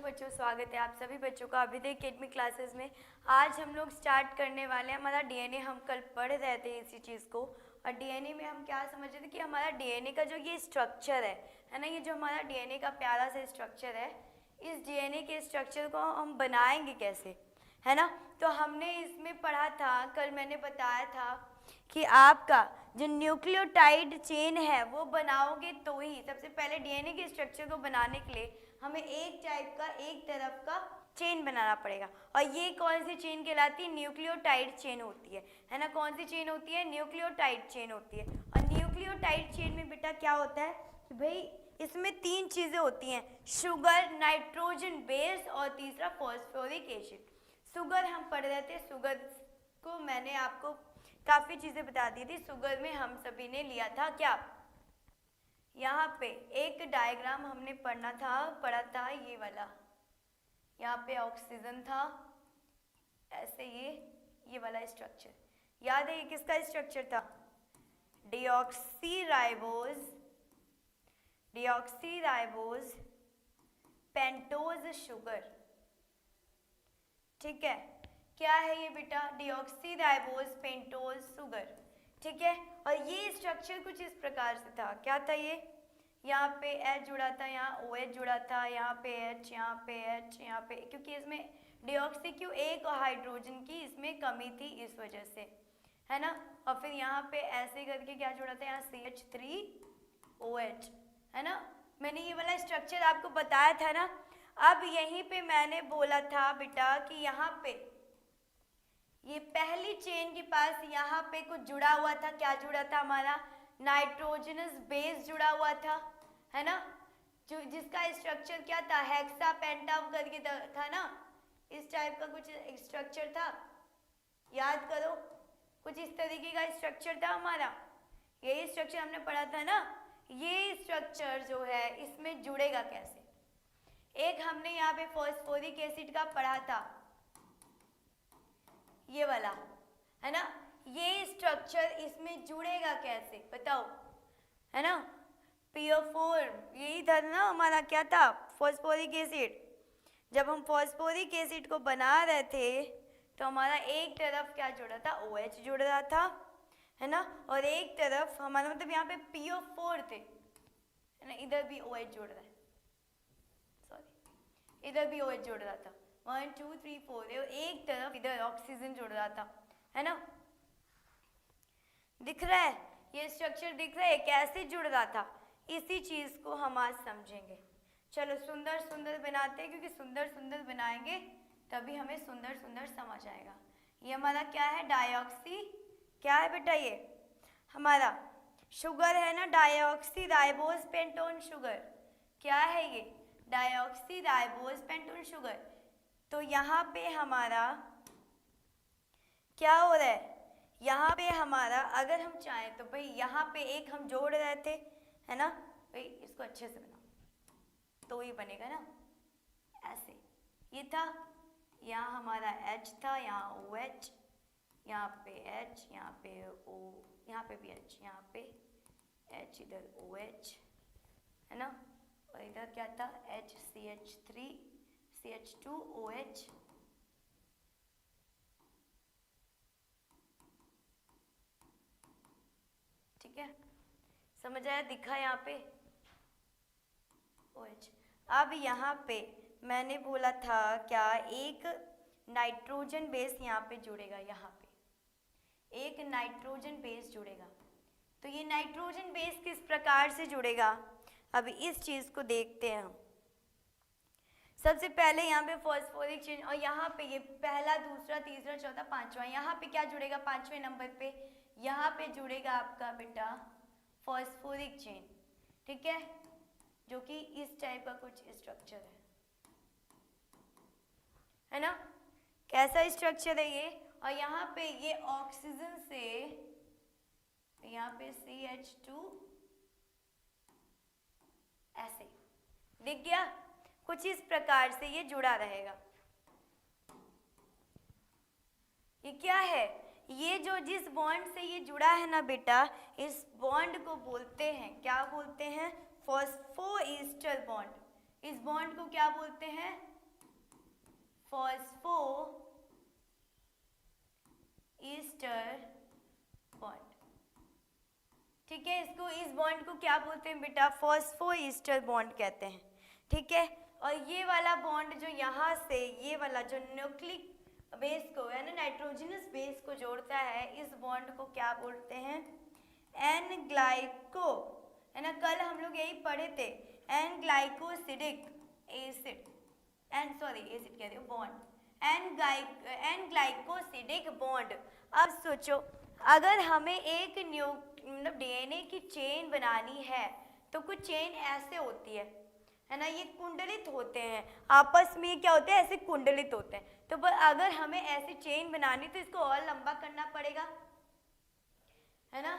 बच्चों, स्वागत है आप सभी बच्चों का अभिदय एकेडमिक क्लासेस में। आज हम लोग स्टार्ट करने वाले हैं हमारा डीएनए। हम कल पढ़ रहे थे इसी चीज़ को, और डीएनए में हम क्या समझ रहे थे कि हमारा डीएनए का जो ये स्ट्रक्चर है ना, ये जो हमारा डीएनए का प्यारा सा स्ट्रक्चर है, इस डीएनए के स्ट्रक्चर को हम बनाएंगे कैसे, है ना। तो हमने इसमें पढ़ा था, कल मैंने बताया था कि आपका जो न्यूक्लियोटाइड चेन है वो बनाओगे तो ही, सबसे पहले डीएनए के स्ट्रक्चर को बनाने के लिए हमें एक टाइप का, एक तरफ का चेन बनाना पड़ेगा। और ये कौन सी चेन कहलाती है? न्यूक्लियोटाइड चेन होती है ना। कौन सी चेन होती है? न्यूक्लियोटाइड चेन होती है। और न्यूक्लियोटाइड चेन में बेटा क्या होता है कि भाई इसमें तीन चीज़ें होती हैं, शुगर, नाइट्रोजन बेस और तीसरा फॉस्फोरिक एसिड। शुगर हम पढ़ रहे थे, शुगर को मैंने आपको काफ़ी चीज़ें बता दी थी। शुगर में हम सभी ने लिया था क्या, यहाँ पे एक डायग्राम हमने पढ़ा था ये वाला। यहाँ पे ऑक्सीजन था, ऐसे ये वाला स्ट्रक्चर याद है। ये किसका स्ट्रक्चर था? Deoxyribose pentose sugar. ठीक है, क्या है ये बेटा? Deoxyribose pentose sugar. ठीक है, और ये स्ट्रक्चर कुछ इस प्रकार से था। क्या था ये? यहाँ पे H जुड़ा था, यहाँ OH जुड़ा था, यहाँ पे H, यहाँ पे H, यहाँ पे, क्योंकि इसमें डिऑक्सी क्यों, एक हाइड्रोजन की इसमें कमी थी इस वजह से, है ना। और फिर यहाँ पे ऐसे करके क्या जुड़ा था, यहाँ CH3OH, है ना। मैंने ये वाला स्ट्रक्चर आपको बताया था ना। अब यहीं पे मैंने बोला था बेटा कि यहाँ पे ये पहली चेन के पास यहाँ पे कुछ जुड़ा हुआ था। क्या जुड़ा था? हमारा नाइट्रोजनस बेस जुड़ा हुआ था, है ना, जो जिसका स्ट्रक्चर क्या था, हेक्सा पेंटाम करके था ना। इस टाइप का कुछ स्ट्रक्चर था, याद करो, कुछ इस तरीके का स्ट्रक्चर था हमारा। यही स्ट्रक्चर हमने पढ़ा था ना। ये स्ट्रक्चर जो है इसमें जुड़ेगा कैसे? एक हमने यहाँ पे फॉस्फोरिक एसिड का पढ़ा था, ये वाला, है ना। ये स्ट्रक्चर इसमें जुड़ेगा कैसे बताओ, है ना। PO4 यही था ना हमारा, क्या था? Phosphoric acid. जब हम फॉस्फोरिक एसिड को बना रहे थे तो हमारा एक तरफ क्या जुड़ा था? OH जुड़ रहा था, है ना, और एक तरफ हमारा मतलब यहाँ पे PO4 थे, है ना, इधर भी OH जुड़ रहा है, सॉरी, इधर भी OH जुड़ रहा था। 1 2 3 4, एक तरफ इधर ऑक्सीजन जुड़ रहा था, है ना। दिख रहा है ये स्ट्रक्चर? दिख रहा है कैसे जुड़ रहा था? इसी चीज को हम आज समझेंगे। चलो सुंदर सुंदर बनाते हैं, क्योंकि सुंदर सुंदर बनाएंगे तभी हमें सुंदर सुंदर समझ आएगा। ये हमारा क्या है? डाइऑक्सी, क्या है बेटा? ये हमारा शुगर है ना, डाइऑक्सीराइबोज पेंटोन शुगर। क्या है ये? डाइऑक्सीराइबोज पेंटोन शुगर। तो यहाँ पे हमारा क्या हो रहा है? यहाँ पे हमारा, अगर हम चाहें तो भाई यहाँ पे एक हम जोड़ रहे थे, है ना, भाई इसको अच्छे से बनाओ तो ये बनेगा ना, ऐसे। ये था, यहाँ हमारा H था, यहाँ OH, यहाँ पे H, यहाँ पे O, यहाँ पे भी H, यहाँ पे H, इधर OH, है ना, और इधर क्या था? HCH3 CH2OH। ठीक है, समझ आया? दिखा यहाँ पे OH। अब यहाँ पे मैंने बोला था क्या, एक नाइट्रोजन बेस यहाँ पे जुड़ेगा, यहाँ पे एक नाइट्रोजन बेस जुड़ेगा। तो ये नाइट्रोजन बेस किस प्रकार से जुड़ेगा, अब इस चीज को देखते हैं हम। सबसे पहले यहाँ पे फॉस्फोरिक चेन, और यहाँ पे ये पहला, दूसरा, तीसरा, चौथा, पांचवा, यहाँ पे क्या जुड़ेगा? पांचवें नंबर पे यहाँ पे जुड़ेगा आपका बेटा फॉस्फोरिक चेन। ठीक है, जो कि इस टाइप का कुछ स्ट्रक्चर है ना। कैसा स्ट्रक्चर है ये? और यहाँ पे ये ऑक्सीजन से यहाँ पे CH2, ऐसे दिख गया, कुछ इस प्रकार से ये जुड़ा रहेगा। ये क्या है? ये जो जिस बॉन्ड से ये जुड़ा है ना बेटा, इस बॉन्ड को बोलते हैं, क्या बोलते हैं? फॉस्फोईस्टर बॉन्ड। इस बॉन्ड को क्या बोलते हैं? Phospho ester bond. ठीक है, इसको इस बॉन्ड को क्या बोलते हैं बेटा? फॉस्फो ईस्टर बॉन्ड कहते हैं। ठीक है, और ये वाला बॉन्ड जो यहाँ से ये वाला जो न्यूक्लिक बेस को है ना, नाइट्रोजनस बेस को जोड़ता है, इस बॉन्ड को क्या बोलते हैं? एन ग्लाइको, है ना, कल हम लोग यही पढ़े थे, N glycosidic acid, N sorry acid कह रही हूँ, बॉन्ड, एन ग्लाइकोसिडिक बॉन्ड। अब सोचो, अगर हमें एक मतलब डीएनए की चेन बनानी है तो कुछ चेन ऐसे होती है ना, ये कुंडलित होते हैं आपस में, क्या होते हैं? ऐसे कुंडलित होते हैं। तो अगर हमें ऐसी चेन बनानी तो इसको और लंबा करना पड़ेगा, है ना,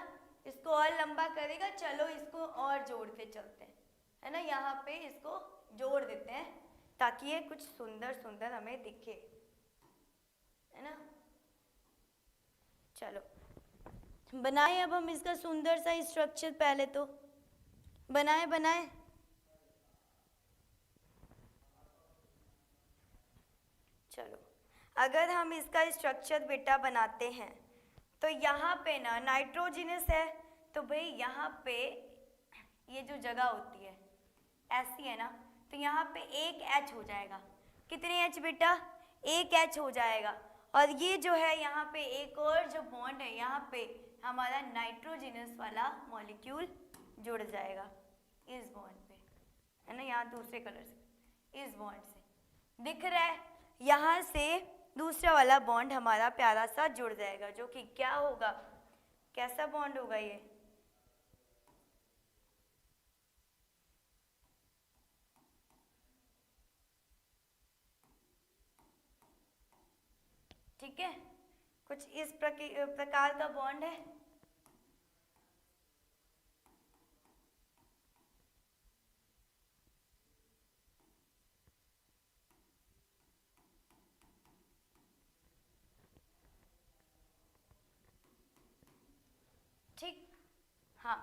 इसको और लंबा करेगा। चलो इसको और जोड़ते चलते हैं, है ना, यहाँ पे इसको जोड़ देते हैं ताकि ये कुछ सुंदर सुंदर हमें दिखे, है ना। चलो बनाए अब हम इसका सुंदर सा स्ट्रक्चर, पहले तो बनाए। चलो अगर हम इसका स्ट्रक्चर बेटा बनाते हैं तो यहाँ पे ना नाइट्रोजनस है, तो भाई यहाँ पे ये जो जगह होती है ऐसी है ना, तो यहाँ पे एक H हो जाएगा। कितने H बेटा? एक H हो जाएगा। और ये जो है यहाँ पे एक और जो बॉन्ड है, यहाँ पे हमारा नाइट्रोजनस वाला मॉलिक्यूल जुड़ जाएगा इस बॉन्ड पे, है ना, यहाँ दूसरे कलर से, इस बॉन्ड से दिख रहा है, यहाँ से दूसरा वाला बॉन्ड हमारा प्यारा सा जुड़ जाएगा, जो कि क्या होगा? कैसा बॉन्ड होगा ये? ठीक है, कुछ इस प्रकार का बॉन्ड है। ठीक, हाँ,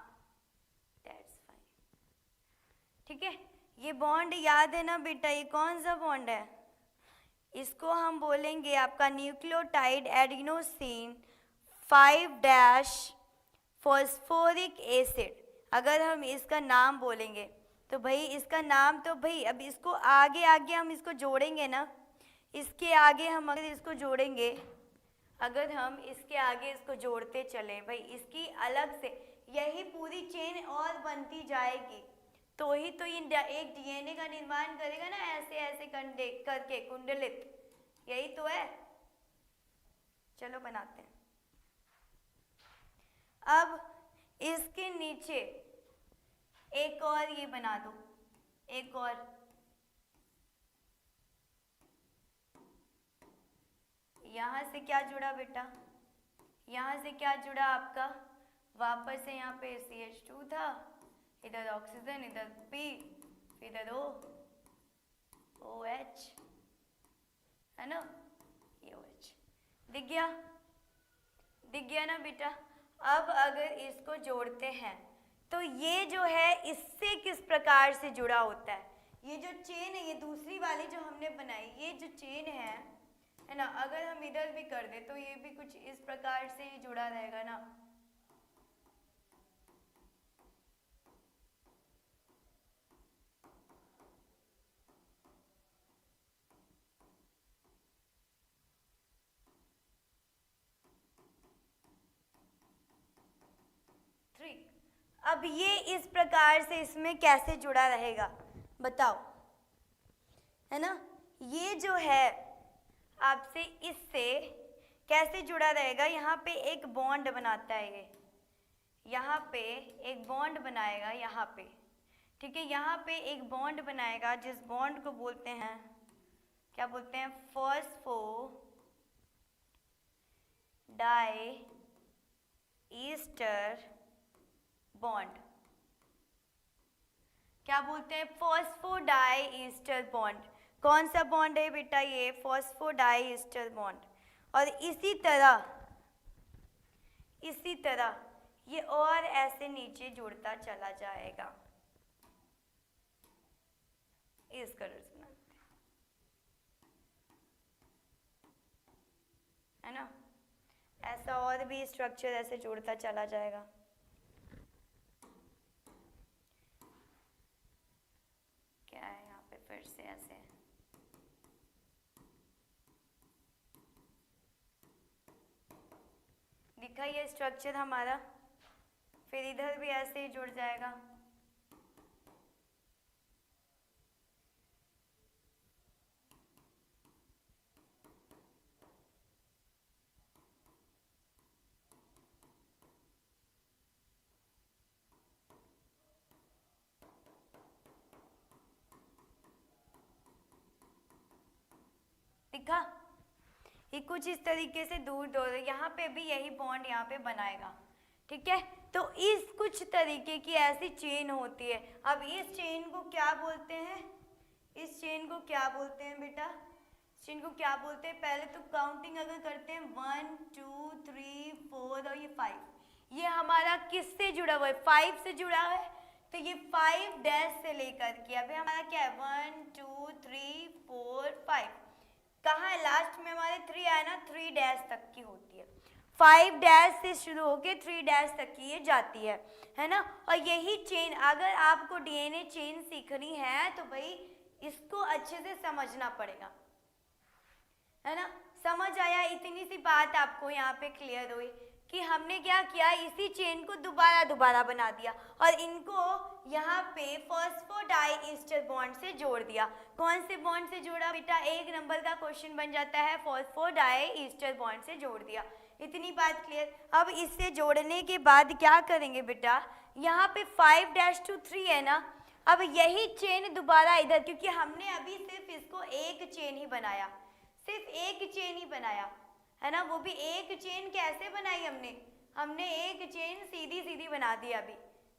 दैट्स फाइन। ठीक है, ये बॉन्ड याद है ना बेटा? ये कौन सा बॉन्ड है? इसको हम बोलेंगे आपका न्यूक्लियोटाइड एडिनोसिन 5' फॉस्फोरिक एसिड। अगर हम इसका नाम बोलेंगे तो भाई इसका नाम तो भाई, अब इसको आगे आगे हम इसको जोड़ेंगे ना, इसके आगे हम अगर इसको जोड़ेंगे, अगर हम इसके आगे इसको जोड़ते चले भाई, इसकी अलग से यही पूरी चेन और बनती जाएगी, तो ही तो ये एक डीएनए का निर्माण करेगा ना, ऐसे ऐसे करके कुंडलित, यही तो है। चलो बनाते हैं। अब इसके नीचे एक और ये बना दो, एक और, यहाँ से क्या जुड़ा बेटा? यहाँ से क्या जुड़ा आपका? वापस से यहाँ पे CH2 था, इधर ऑक्सीजन, इधर P, इधर OH, है ना, ये OH दिख गया, दिख गया ना बेटा? अब अगर इसको जोड़ते हैं तो ये जो है इससे किस प्रकार से जुड़ा होता है? ये जो चेन है, ये दूसरी वाली जो हमने बनाई, ये जो चेन है ना, अगर हम इधर भी कर दे तो ये भी कुछ इस प्रकार से ही जुड़ा रहेगा ना। अब ये इस प्रकार से इसमें कैसे जुड़ा रहेगा बताओ, है ना? ये जो है आपसे इससे कैसे जुड़ा रहेगा? यहाँ पे एक बॉन्ड बनाता है, ये यहाँ पे एक बॉन्ड बनाएगा, यहाँ पे, ठीक है, यहाँ पे एक बॉन्ड बनाएगा, जिस बॉन्ड को बोलते हैं, क्या बोलते हैं? Phosphodiester bond. क्या बोलते हैं? Phosphodiester bond. कौन सा बॉन्ड है बेटा? ये फॉस्फोडाई ईस्टर बॉन्ड। और इसी तरह ये और ऐसे नीचे जुड़ता चला जाएगा, इस कलर से बनाते हैं। ऐसा और भी स्ट्रक्चर ऐसे जोड़ता चला जाएगा। क्या है यहाँ पे फिर से ऐसे दिखा ये स्ट्रक्चर हमारा, फिर इधर भी ऐसे ही जुड़ जाएगा। दिखा ये कुछ इस तरीके से दूर दूर, यहाँ पे भी यही बॉन्ड यहाँ पे बनाएगा, ठीक है। तो इस कुछ तरीके की ऐसी चेन होती है। अब इस चेन को क्या बोलते हैं, इस चेन को क्या बोलते हैं बेटा, इस चेन को क्या बोलते हैं? पहले तो काउंटिंग अगर करते हैं 1 2 3 4 और ये 5, ये हमारा किससे जुड़ा हुआ है? 5 से जुड़ा है। तो ये 5 डैश से लेकर के अभी हमारा क्या है 1 2 3 4 5, कहाँ है लास्ट में हमारे 3 आया ना, 3 डैश तक की होती है। 5 डैश से शुरू होके 3 डैश तक की ये जाती है ना। और यही चेन, अगर आपको डीएनए चेन सीखनी है तो भाई इसको अच्छे से समझना पड़ेगा, है ना। समझ आया? इतनी सी बात आपको यहाँ पे क्लियर हुई कि हमने क्या किया, इसी चेन को दोबारा बना दिया और इनको यहाँ पे फॉस्फोडाइईस्टर बॉन्ड से जोड़ दिया। कौन से बॉन्ड से जोड़ा बेटा? 1 नंबर का क्वेश्चन बन जाता है, फॉस्फोडाइईस्टर बॉन्ड से जोड़ दिया। इतनी बात क्लियर। अब इससे जोड़ने के बाद क्या करेंगे बेटा, यहाँ पे 5 डैश टू 3 है ना, अब यही चेन दोबारा इधर, क्योंकि हमने अभी सिर्फ इसको एक चेन ही बनाया, सिर्फ एक चेन ही बनाया, है ना। वो भी एक चेन कैसे बनाई हमने एक चेन सीधी सीधी बना दी, अभी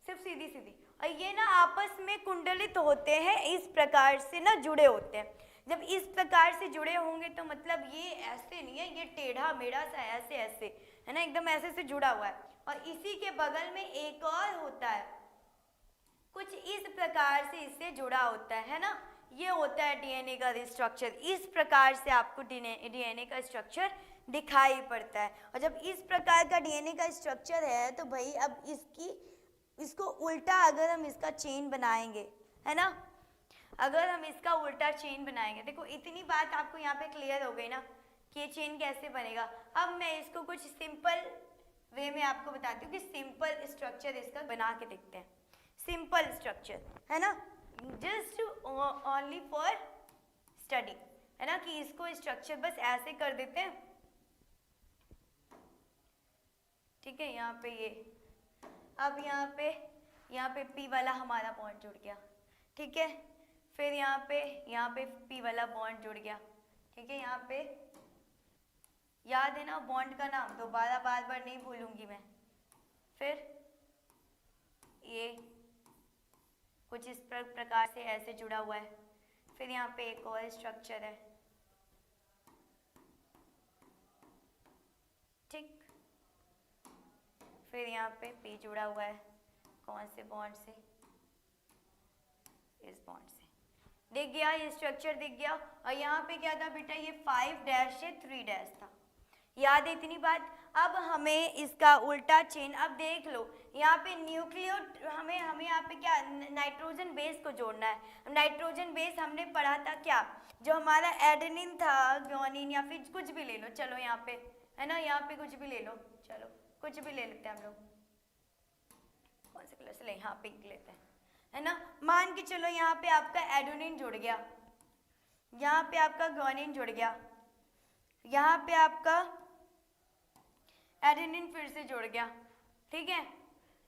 सिर्फ सीधी सीधी। और ये ना आपस में कुंडलित होते हैं, इस प्रकार से ना जुड़े होते हैं। जब इस प्रकार से जुड़े होंगे तो मतलब ये ऐसे नहीं है, ये टेढ़ा मेढ़ा सा ऐसे ऐसे, है ना, एकदम ऐसे से जुड़ा हुआ है। और इसी के बगल में एक और होता है, कुछ इस प्रकार से इससे जुड़ा होता है ना। ये होता है डीएनए का स्ट्रक्चर। इस प्रकार से आपको डीएनए का स्ट्रक्चर दिखाई पड़ता है। और जब इस प्रकार का डीएनए का स्ट्रक्चर है तो भाई अब इसको उल्टा अगर हम इसका चेन बनाएंगे, है ना, अगर हम इसका उल्टा चेन बनाएंगे, देखो इतनी बात आपको यहाँ पे क्लियर हो गई ना कि ये चेन कैसे बनेगा। अब मैं इसको कुछ सिंपल वे में आपको बताती हूँ कि सिंपल स्ट्रक्चर इसका बना के देखते हैं। सिंपल स्ट्रक्चर, है ना, जस्ट ओनली फॉर स्टडी, है ना, कि इसको स्ट्रक्चर बस ऐसे कर देते हैं, ठीक है। यहाँ पे ये, अब यहाँ पे P वाला हमारा बॉन्ड जुड़ गया, ठीक है। फिर यहाँ पे P वाला बॉन्ड जुड़ गया, ठीक है। यहाँ पे याद है ना बॉन्ड का नाम, दोबारा बार बार नहीं भूलूंगी मैं। फिर ये कुछ इस प्रकार से ऐसे जुड़ा हुआ है। फिर यहाँ पे एक और स्ट्रक्चर है, ठीक। फिर यहाँ पे P जुड़ा हुआ है, कौन से बॉन्ड से? इस बॉन्ड से। दिख गया ये स्ट्रक्चर, दिख गया। और यहाँ पे क्या था बेटा, ये 5 डैश से 3 डैश था, याद है इतनी बात। अब हमें इसका उल्टा चेन, अब देख लो यहाँ पे न्यूक्लियो, हमें यहाँ पे क्या नाइट्रोजन बेस को जोड़ना है। नाइट्रोजन बेस हमने पढ़ा था क्या, जो हमारा एडेनिन था, ग्वानिन या फिर कुछ भी ले लो, चलो यहाँ पे, है ना, यहाँ पे कुछ भी ले लो, चलो कुछ भी ले लेते हैं हम लोग, कौन से कलर से ले, यहाँ पिंक लेते हैं, है ना। मान के चलो यहाँ पे आपका एडेनिन जुड़ गया, यहाँ पे आपका ग्वानिन जुड़ गया, यहाँ पे आपका एडेनिन फिर से जुड़ गया, ठीक है।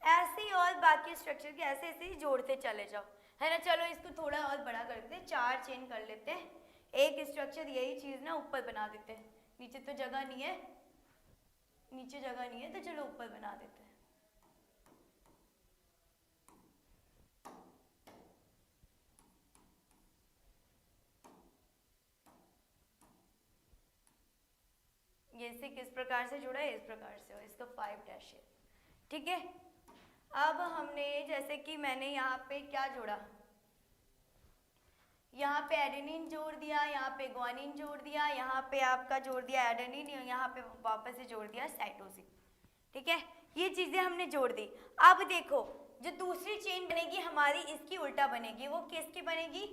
ऐसे ही और बाकी स्ट्रक्चर के ऐसे ऐसे ही जोड़ते चले जाओ, है ना। चलो इसको थोड़ा और बड़ा कर देते हैं, 4 चेन कर लेते हैं। एक स्ट्रक्चर यही चीज़ ना ऊपर बना देते हैं, नीचे तो जगह नहीं है, नीचे जगह नहीं है, तो चलो ऊपर बना देते हैं। ये से किस प्रकार से जुड़ा है, इस प्रकार से, और इसका 5 डैश है, ठीक है। अब हमने जैसे कि मैंने यहाँ पे क्या जोड़ा, यहाँ पे एडेनिन जोड़ दिया, यहाँ यहाँ पे ग्वानिन जोड़ दिया, यहाँ पे आपका जोड़ दिया एडेनिन, यहाँ पे वापस से जोड़ दिया साइटोसिन। ठीक है, ये चीजें हमने जोड़ दी। अब देखो जो दूसरी चेन बनेगी हमारी इसकी उल्टा बनेगी, वो किसकी बनेगी?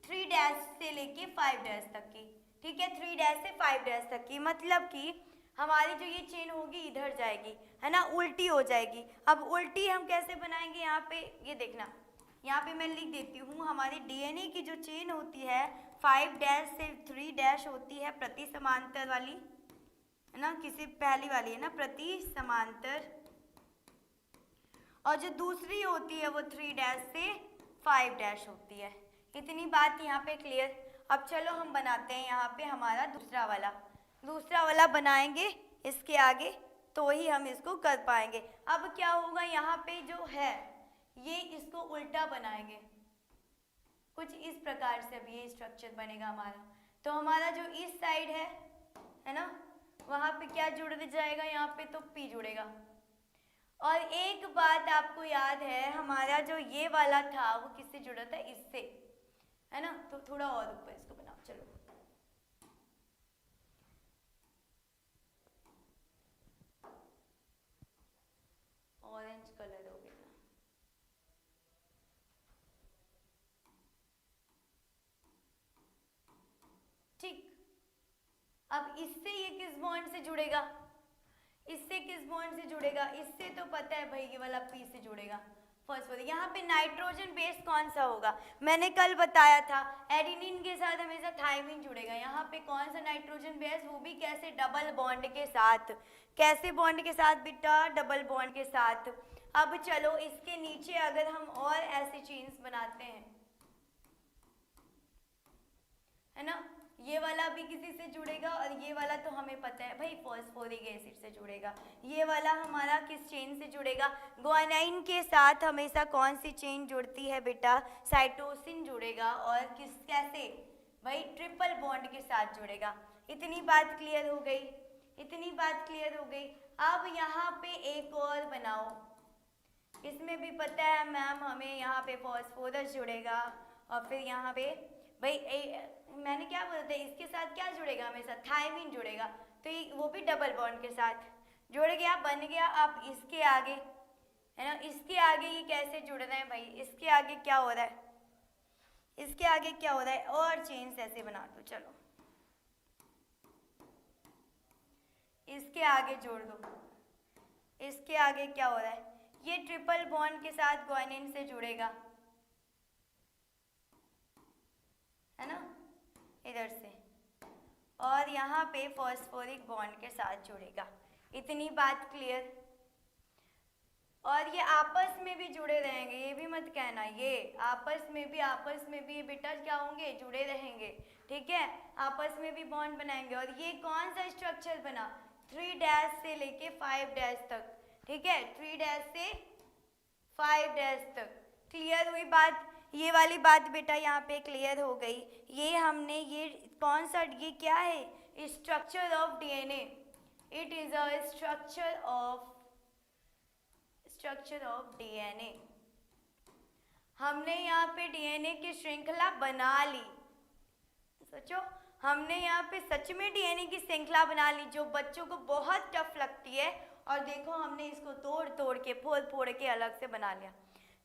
3 डैश से लेके 5 डैश तक की। ठीक है, 3 डैश से 5 डैश तक की, मतलब कि हमारी जो ये चेन होगी इधर जाएगी, है ना, उल्टी हो जाएगी। अब उल्टी हम कैसे बनाएंगे? यहाँ पे ये देखना, यहाँ पे मैं लिख देती हूँ, हमारी डीएनए की जो चेन होती है 5 डैश से 3 डैश होती है प्रति समांतर वाली, है ना, किसी पहली वाली है ना प्रति समांतर, और जो दूसरी होती है वो 3 डैश से 5 डैश होती है। इतनी बात यहाँ पे क्लियर। अब चलो हम बनाते हैं यहाँ पे हमारा दूसरा वाला बनाएंगे इसके आगे, तो ही हम इसको कर पाएंगे। अब क्या होगा, यहाँ पे जो है ये इसको उल्टा बनाएंगे, कुछ इस प्रकार से अब ये स्ट्रक्चर बनेगा हमारा। तो हमारा जो इस साइड है ना, वहाँ पे क्या जुड़ जाएगा? यहाँ पे तो पी जुड़ेगा। और एक बात आपको याद है, हमारा जो ये वाला था वो किससे जुड़ा था? इससे, है ना। तो थोड़ा और ऊपर इसको बनाओ, चलो। ऑरेंज कलर हो गया। ठीक, अब इससे ये किस बॉन्ड से जुड़ेगा? इससे किस बॉन्ड से जुड़ेगा? इससे तो पता है भाई, ये वाला पी से जुड़ेगा फॉस्फोरस। यहाँ पे नाइट्रोजन बेस कौन सा होगा? मैंने कल बताया था, एडेनिन के साथ हमेशा थायमिन जुड़ेगा। यहाँ पे कौन सा नाइट्रोजन बेस? वो भी कैसे? डबल बॉन्ड के साथ। कैसे बॉन्ड के साथ बेटा? डबल बॉन्ड के साथ। अब चलो इसके नीचे अगर हम और ऐसे चेन्स बनाते हैं, है ना, ये वाला भी किसी से जुड़ेगा, और ये वाला तो हमें पता है भाई फॉस्फोरिक एसिड से जुड़ेगा। ये वाला हमारा किस चेन से जुड़ेगा? ग्वानाइन के साथ हमेशा कौन सी चेन जुड़ती है बेटा? साइटोसिन जुड़ेगा। और किस कैसे भाई? ट्रिपल बॉन्ड के साथ जुड़ेगा। इतनी बात क्लियर हो गई? इतनी बात क्लियर हो गई। अब यहाँ पे एक और बनाओ, इसमें भी पता है मैम हमें यहाँ पे फॉस्फोरस जुड़ेगा, और फिर यहाँ पे भाई मैंने क्या बोला था, इसके साथ क्या जुड़ेगा? हमेशा थायमिन जुड़ेगा। तो ये वो भी डबल बॉन्ड के साथ जुड़ गया, बन गया। अब इसके आगे, है ना, इसके आगे ये कैसे जुड़ रहे हैं भाई? इसके आगे क्या हो रहा है? इसके आगे क्या हो रहा है? और चेन्स ऐसे बना दो, चलो इसके आगे जोड़ दो। इसके आगे क्या हो रहा है? ये ट्रिपल बॉन्ड के साथ ग्वानिन से जुड़ेगा, है ना, इधर से, और यहाँ पे फॉस्फोरिक बॉन्ड के साथ जुड़ेगा। इतनी बात क्लियर? और ये आपस में भी जुड़े रहेंगे, ये भी मत कहना, ये आपस में भी बेटा क्या होंगे? जुड़े रहेंगे। ठीक है, आपस में भी बॉन्ड बनाएंगे। और ये कौन सा स्ट्रक्चर बना? 3 डैश से लेके 5 डैश तक। ठीक है, 3 डैश से 5 डैश तक। क्लियर हुई बात? ये वाली बात बेटा यहाँ पे क्लियर हो गई। ये हमने ये कौन सा, ये क्या है? Structure of DNA. It is a structure of DNA. हमने यहाँ पे डीएनए की श्रृंखला बना ली। सोचो, हमने यहाँ पे सच में डीएनए की श्रृंखला बना ली, जो बच्चों को बहुत टफ लगती है। और देखो हमने इसको तोड़ के फोड़ के अलग से बना लिया।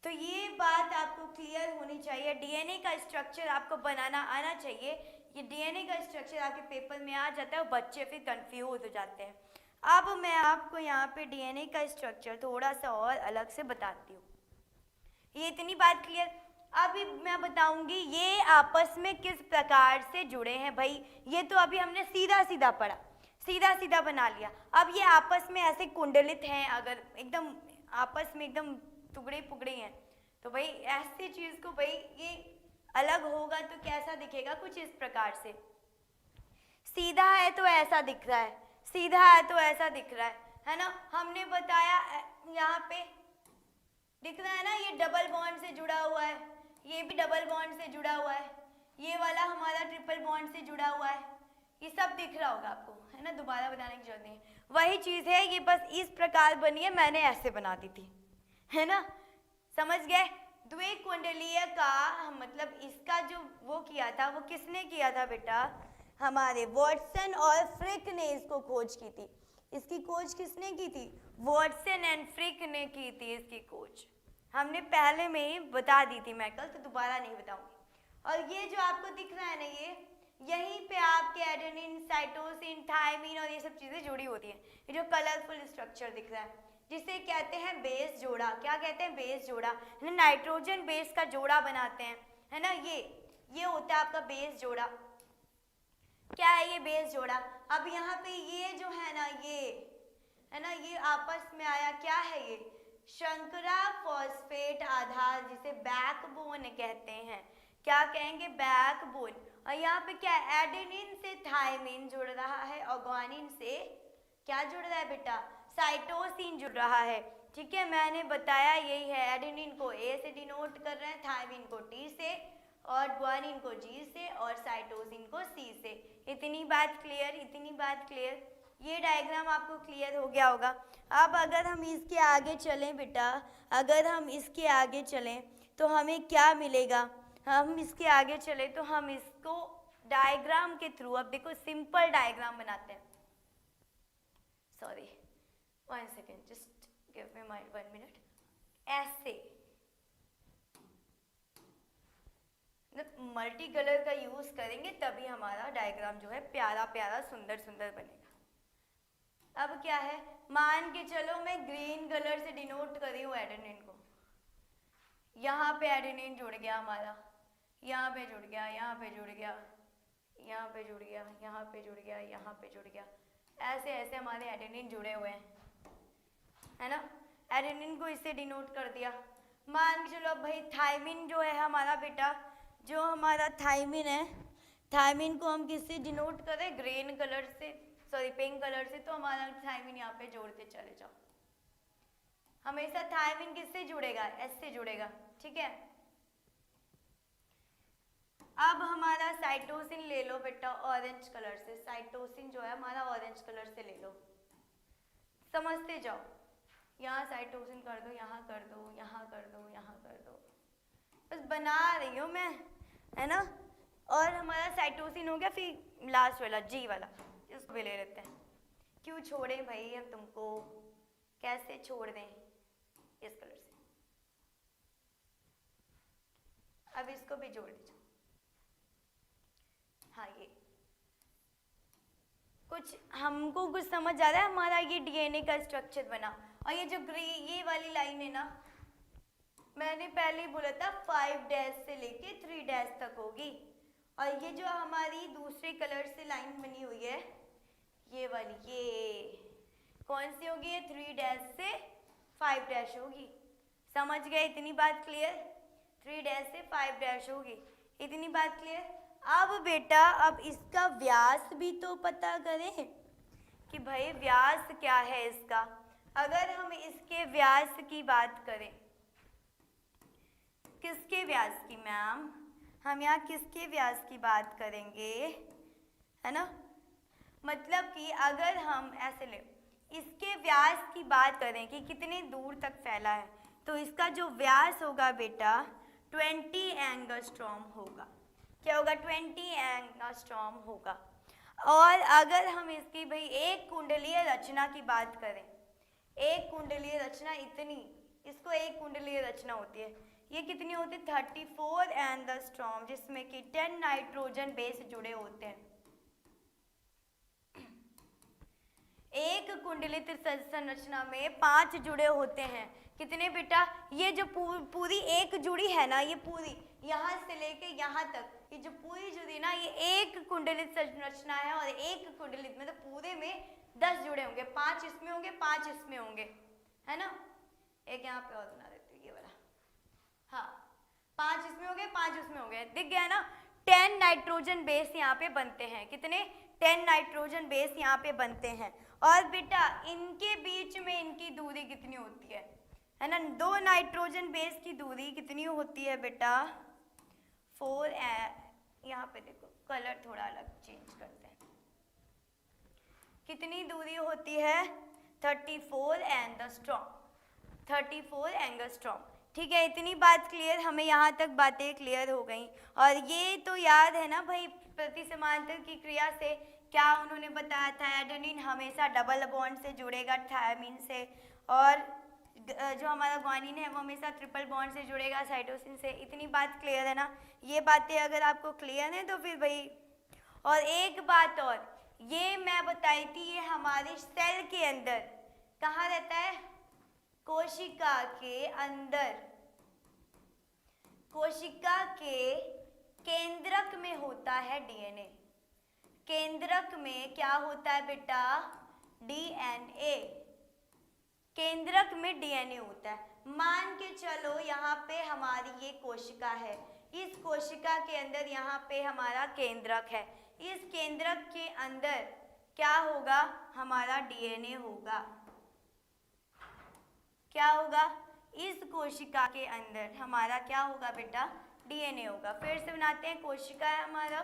तो ये बात आपको क्लियर होनी चाहिए, डीएनए का स्ट्रक्चर आपको बनाना आना चाहिए। ये डीएनए का स्ट्रक्चर आपके पेपर में आ जाता है, बच्चे फिर कंफ्यूज हो जाते हैं। अब मैं आपको यहाँ पे डीएनए का स्ट्रक्चर थोड़ा सा और अलग से बताती हूँ। ये इतनी बात क्लियर? अभी मैं बताऊंगी ये आपस में किस प्रकार से जुड़े हैं भाई। ये तो अभी हमने सीधा सीधा पढ़ा, सीधा सीधा बना लिया। अब ये आपस में ऐसे कुंडलित हैं, अगर एकदम आपस में एकदम टुकड़े पुकड़े हैं, तो भाई ऐसी चीज को भाई ये अलग होगा तो कैसा दिखेगा? कुछ इस प्रकार से। सीधा है तो ऐसा दिख रहा है, सीधा है तो ऐसा दिख रहा है ना। हमने बताया यहाँ पे दिख रहा है ना, ये डबल बॉन्ड से जुड़ा हुआ है, ये भी डबल बॉन्ड से जुड़ा हुआ है, ये वाला हमारा ट्रिपल बॉन्ड से जुड़ा हुआ है। ये सब दिख रहा होगा आपको, है ना, दोबारा बनाने की जरूरत नहीं। वही चीज है, ये बस इस प्रकार बनी है, मैंने ऐसे बना दी थी, है ना, समझ गए? द्विकुंडलीय का मतलब इसका जो वो किया था, वो किसने किया था बेटा? हमारे वॉटसन और फ्रिक ने इसको खोज की थी। इसकी खोज किसने की थी? वॉटसन एंड फ्रिक ने की थी इसकी खोज। हमने पहले में ही बता दी थी मैं कल, तो दोबारा नहीं बताऊंगी। और ये जो आपको दिख रहा है ना, ये यहीं पे आपके एडेनिन, साइटोसिन, थायमिन और ये सब चीज़ें जुड़ी होती हैं। ये जो कलरफुल स्ट्रक्चर दिख रहा है जिसे कहते हैं बेस जोड़ा। क्या कहते हैं? बेस जोड़ा। है ना, नाइट्रोजन बेस का जोड़ा बनाते हैं, है ना। ये होता है आपका बेस जोड़ा। क्या है ये बेस जोड़ा? अब यहाँ पे ये जो है ना, ये है ना, ये आपस में आया। क्या है ये? शर्करा फॉस्फेट आधार, जिसे बैकबोन कहते हैं। क्या कहेंगे? बैकबोन। और यहाँ पे क्या है? एडेनिन से थायमिन जुड़ रहा है और ग्वानिन से क्या जुड़ रहा है बेटा? साइटोसिन जुड़ रहा है। ठीक है, मैंने बताया यही है। एडेनिन को ए से डिनोट कर रहे हैं, थायमिन को टी से, और ग्वानिन को जी से, और साइटोसिन को सी से। इतनी बात क्लियर? इतनी बात क्लियर? ये डायग्राम आपको क्लियर हो गया होगा। अब अगर हम इसके आगे चलें बेटा, अगर हम इसके आगे चलें तो हमें क्या मिलेगा? हम इसके आगे चले तो हम इसको डायग्राम के थ्रू, अब देखो सिंपल डायग्राम बनाते हैं। Sorry, 1 second, just give me my 1 minute. ऐसे मल्टी कलर का यूज करेंगे तभी हमारा डायग्राम जो है प्यारा प्यारा सुंदर सुंदर बनेगा। अब क्या है, मान के चलो मैं ग्रीन कलर से डिनोट कर रही हूँ एडेनिन को। यहाँ पे एडेनिन जुड़ गया हमारा, यहाँ पे जुड़ गया, यहाँ पे जुड़ गया, यहाँ पे जुड़ गया, यहाँ पे जुड़ गया, यहाँ पे जुड़ गया। ऐसे ऐसे हमारे एडेनिन जुड़े हुए हैं, है ना। एडेनिन को इससे डिनोट कर दिया। मान के चलो भाई थायमिन जो है हमारा बेटा, जो हमारा थायमिन है, थायमिन को हम किससे डिनोट करें? ग्रीन कलर से, सॉरी पिंक कलर से। तो हमारा थायमिन यहाँ पे जोड़ते चले जाओ। हमेशा थायमिन किससे जुड़ेगा? एस से जुड़ेगा। ठीक है, अब हमारा साइटोसिन ले लो बेटा ऑरेंज कलर से। साइटोसिन जो है हमारा ऑरेंज कलर से ले लो, समझते जाओ। यहाँ साइटोसिन कर दो, यहाँ कर दो, यहाँ कर दो, यहाँ कर दो, बस बना रही हूँ मैं, है ना। और हमारा साइटोसिन हो गया। फिर लास्ट वाला जी वाला, इसको भी ले लेते हैं। क्यों छोड़ें भाई हम तुमको, कैसे छोड़ दें? इस कलर से। अब इसको भी जोड़ दीजिए। हाँ, ये कुछ हमको कुछ समझ आ रहा है? हमारा ये डीएनए का स्ट्रक्चर बना। और ये जो ये वाली लाइन है ना, मैंने पहले ही बोला था 5 डैश से लेके 3 डैश तक होगी। और ये जो हमारी दूसरे कलर से लाइन बनी हुई है, ये वाली, ये कौन सी होगी? ये 3 डैश से 5 डैश होगी। समझ गए? इतनी बात क्लियर? 3 डैश से 5 डैश होगी। इतनी बात क्लियर? अब बेटा, अब इसका व्यास भी तो पता करें कि भाई व्यास क्या है इसका। अगर हम इसके व्यास की बात करें, किसके व्यास की मैम? हम यहाँ किसके व्यास की बात करेंगे, है ना। मतलब कि अगर हम ऐसे ले, इसके व्यास की बात करें कि कितनी दूर तक फैला है, तो इसका जो व्यास होगा बेटा 20 एंगस्ट्रॉम होगा। क्या होगा? 20 एंगस्ट्रॉम होगा। और अगर हम इसकी भाई एक कुंडलीय रचना की बात करें, एक कुंडलीय रचना इतनी, इसको एक कुंडलीय रचना होती है, ये कितनी होती है? 34 एंगस्ट्रॉम, जिसमें कि 10 नाइट्रोजन बेस जुड़े होते हैं। एक कुंडलित संरचना में 5 जुड़े होते हैं। कितने बेटा? ये जो पूरी एक जुड़ी है ना, ये पूरी यहाँ से लेके यहाँ तक, ये जो पूरी जुड़ी ना, ये एक कुंडलित संरचना है। और एक कुंडलित मतलब पूरे में 10 जुड़े होंगे, 5 इसमें होंगे, 5 इसमें होंगे, है ना। एक यहाँ पे और बना देती हूँ, ये वाला। हाँ, 5 इसमें होंगे, 5 उसमें होंगे, दिख गया ना। 10 नाइट्रोजन बेस यहाँ पे बनते हैं। कितने? 10 नाइट्रोजन बेस यहाँ पे बनते हैं। और बेटा इनके बीच में इनकी दूरी कितनी होती है ना? 2 नाइट्रोजन बेस की दूरी कितनी होती है बेटा? 4। यहाँ पे देखो कलर थोड़ा अलग चेंज करते हैं। कितनी दूरी होती है? 34 एंगस्ट्रॉम। 34 एंगस्ट्रॉम। ठीक है, इतनी बात क्लियर, हमें यहाँ तक बातें क्लियर हो गई। और ये तो याद है ना भाई, प्रतिसमांतर की क्रिया से क्या उन्होंने बताया था, एडेनिन हमेशा डबल बॉन्ड से जुड़ेगा थायमिन से, और जो हमारा ग्वानिन है वो हमेशा ट्रिपल बॉन्ड से जुड़ेगा साइटोसिन से। इतनी बात क्लियर है ना, ये बातें अगर आपको क्लियर है तो फिर भाई। और एक बात और, ये मैं बताई थी, ये हमारे सेल के अंदर कहाँ रहता है, कोशिका के अंदर, कोशिका के केंद्रक में होता है डीएनए। केंद्रक में क्या होता है बेटा, डीएनए। केंद्रक में डीएनए होता है। मान के चलो यहाँ पे हमारी ये कोशिका है, इस कोशिका के अंदर यहाँ पे हमारा केंद्रक है, इस केंद्रक के अंदर क्या होगा, हमारा डीएनए होगा। क्या होगा, इस कोशिका के अंदर हमारा क्या होगा बेटा, डीएनए होगा। फिर से बनाते हैं, कोशिका है हमारा,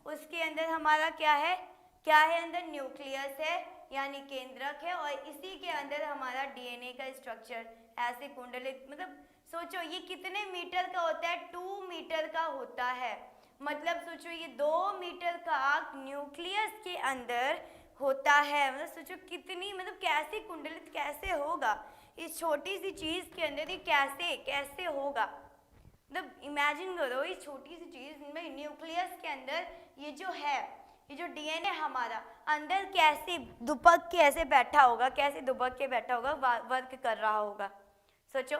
उसके अंदर हमारा क्या है, क्या है अंदर, न्यूक्लियस है यानी केंद्रक है, और इसी के अंदर हमारा डीएनए का स्ट्रक्चर ऐसे कुंडलित, मतलब सोचो ये कितने मीटर का होता है, 2 मीटर का होता है। मतलब सोचो ये 2 मीटर का न्यूक्लियस के अंदर होता है, मतलब सोचो कितनी, मतलब कैसे कुंडलित कैसे होगा इस छोटी सी चीज के अंदर, ये कैसे कैसे होगा, मतलब इमेजिन करो इस छोटी सी चीज में, न्यूक्लियस के अंदर ये जो है, ये जो डीएनए हमारा अंदर कैसे दुबक के ऐसे बैठा होगा, कैसे दुबक के बैठा होगा, वर्क कर रहा होगा। सोचो,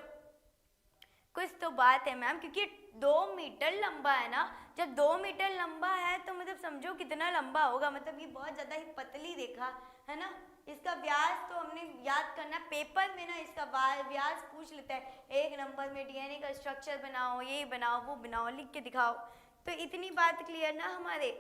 कुछ तो बात है मैम, क्योंकि 2 मीटर लंबा है ना, जब 2 मीटर लंबा है तो मतलब समझो कितना लंबा होगा, मतलब ये बहुत ज़्यादा ही पतली देखा है ना। इसका व्यास तो हमने याद करना, पेपर में ना इसका व्यास पूछ लेता है, 1 नंबर में डीएनए का स्ट्रक्चर बनाओ, ये बनाओ, वो बनाओ, लिख के दिखाओ। तो इतनी बात क्लियर ना, हमारे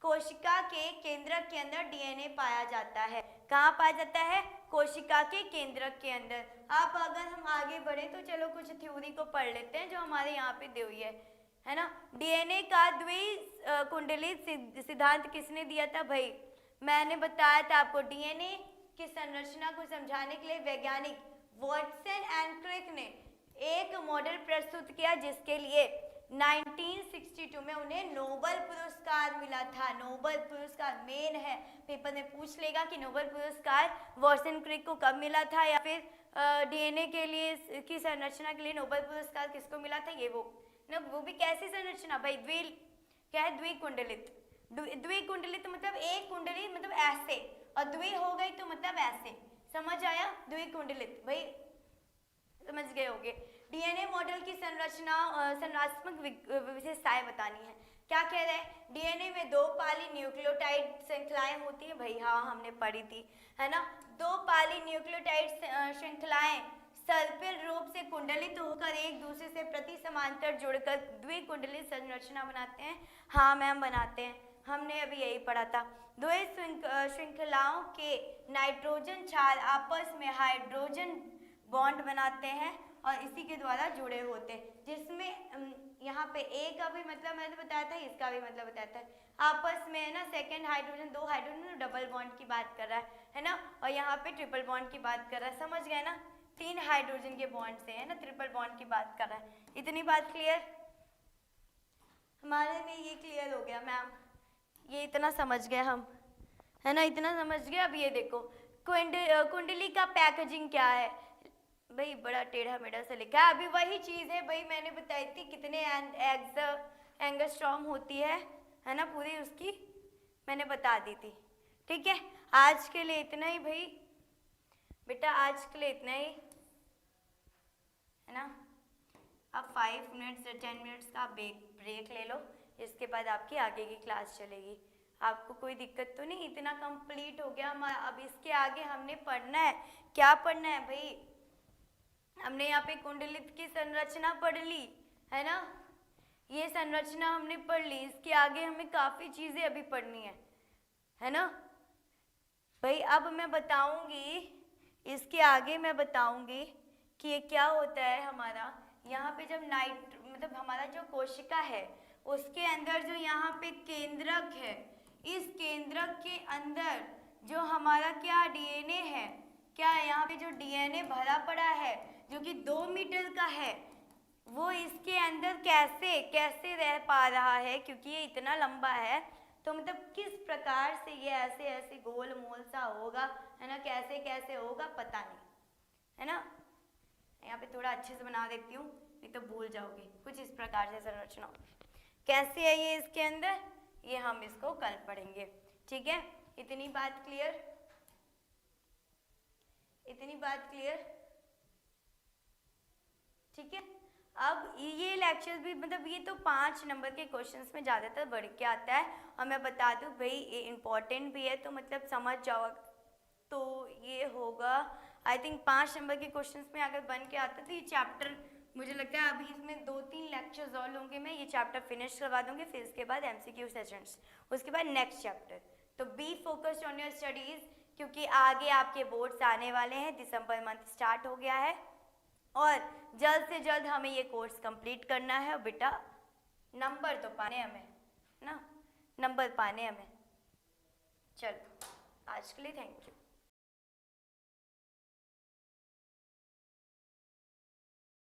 कोशिका के केंद्रक के अंदर डीएनए पाया जाता है। कहाँ पाया जाता है, कोशिका के केंद्रक के अंदर। अब अगर हम आगे बढ़े तो चलो कुछ थ्योरी को पढ़ लेते हैं जो हमारे यहाँ पे दी हुई है ना। डीएनए का द्विकुंडलित सिद्धांत किसने दिया था भाई, मैंने बताया था आपको। डीएनए की संरचना को समझाने के लिए वैज्ञानिक वॉटसन एंड क्रिक ने एक मॉडल प्रस्तुत किया, जिसके लिए 1962 में उन्हें नोबेल पुरस्कार मिला था। नोबेल पुरस्कार मेन है, पेपर में पूछ लेगा कि नोबेल पुरस्कार वॉटसन क्रिक को कब मिला था, या फिर डीएनए के लिए की संरचना के लिए नोबेल पुरस्कार किसको मिला था, ये वो भी कैसी संरचना भाई, क्या है, द्विकुंडलित। द्विकुंडलित मतलब एक कुंडली, मतलब ऐसे, और द्वि हो गई तो मतलब ऐसे, समझ आया, द्विकुंडलित भाई, समझ गए होगे। डीएनए मॉडल की संरचनात्मक विशेषताएं बतानी है। क्या कह रहे हैं, डीएनए में 2 पाली न्यूक्लियोटाइड श्रृंखलाएं होती हैं भाई, हाँ हमने पढ़ी थी, है ना। 2 पाली न्यूक्लियोटाइड श्रृंखलाएं सर्पिल रूप से कुंडलित होकर एक दूसरे से प्रति समांतर जुड़कर द्विकुंडलित संरचना बनाते हैं। हाँ मैम बनाते हैं, हमने अभी यही पढ़ा था। 2 श्रृंखलाओं के नाइट्रोजन क्षार आपस में हाइड्रोजन बॉन्ड बनाते हैं और इसी के द्वारा जुड़े होते हैं, जिसमें यहाँ पे ए का भी मतलब मैंने बताया था, इसका भी मतलब बताया था। आपस में है ना, second hydrogen, 2 hydrogen double bond की बात कर रहा है ना, और यहाँ पे ट्रिपल बॉन्ड की बात कर रहा है, समझ गए ना, 3 हाइड्रोजन के बॉन्ड से है ना, ट्रिपल बॉन्ड की बात कर रहा है। इतनी बात क्लियर, हमारे में ये क्लियर हो गया मैम, ये इतना समझ गए हम, है ना, इतना समझ गए। अब ये देखो कुंडली का पैकेजिंग क्या है भाई, बड़ा टेढ़ा मेढ़ा सा लिखा है, अभी वही चीज़ है भाई, मैंने बताई थी कितने एंगस्ट्रॉम होती है ना, पूरी उसकी मैंने बता दी थी। ठीक है, आज के लिए इतना ही भाई बेटा, आज के लिए इतना ही, है ना। अब 5 मिनट्स या 10 मिनट्स का ब्रेक ले लो, इसके बाद आपकी आगे की क्लास चलेगी। आपको कोई दिक्कत तो नहीं, इतना कंप्लीट हो गया हमारा। अब इसके आगे हमने पढ़ना है, क्या पढ़ना है भाई, हमने यहाँ पे कुंडलित की संरचना पढ़ ली, है ना, ये संरचना हमने पढ़ ली, इसके आगे हमें काफ़ी चीज़ें अभी पढ़नी है ना भाई। अब मैं बताऊंगी, इसके आगे मैं बताऊंगी कि ये क्या होता है हमारा, यहाँ पे जब मतलब हमारा जो कोशिका है उसके अंदर जो यहाँ पे केंद्रक है, इस केंद्रक के अंदर जो हमारा क्या डीएनए है, क्या है यहाँ पे जो डीएनए भरा पड़ा है, जो कि 2 मीटर का है वो इसके अंदर कैसे रह पा रहा है, क्योंकि ये इतना लंबा है। तो मतलब किस प्रकार से ये ऐसे गोल मोल सा होगा, है ना, कैसे होगा पता नहीं, है ना। यहाँ पे थोड़ा अच्छे से बना देती हूँ, नहीं तो भूल जाओगे। कुछ इस प्रकार से संरचना कैसे है ये इसके अंदर, ये हम इसको कल पढ़ेंगे। ठीक है, इतनी बात क्लियर, इतनी बात क्लियर। ठीक है, अब ये लेक्चर्स भी मतलब ये तो 5 नंबर के क्वेश्चंस में ज़्यादातर बढ़ के आता है, और मैं बता दूँ भाई ये इम्पॉर्टेंट भी है, तो मतलब समझ जाओ। तो ये होगा आई थिंक 5 नंबर के क्वेश्चंस में अगर बन के आता है तो ये चैप्टर मुझे लगता है अभी इसमें 2-3 लेक्चर्स और लूँगी मैं, ये चैप्टर फिनिश करवा दूँगी, फिर इसके बाद MCQ सेशंस, उसके बाद नेक्स्ट चैप्टर। तो be focused on your studies, क्योंकि आगे आपके बोर्ड्स आने वाले हैं, दिसंबर मंथ स्टार्ट हो गया है, और जल्द से जल्द हमें ये कोर्स कंप्लीट करना है। बेटा नंबर तो पाने हमें ना, नंबर पाने हमें। चलो आज के लिए थैंक यू।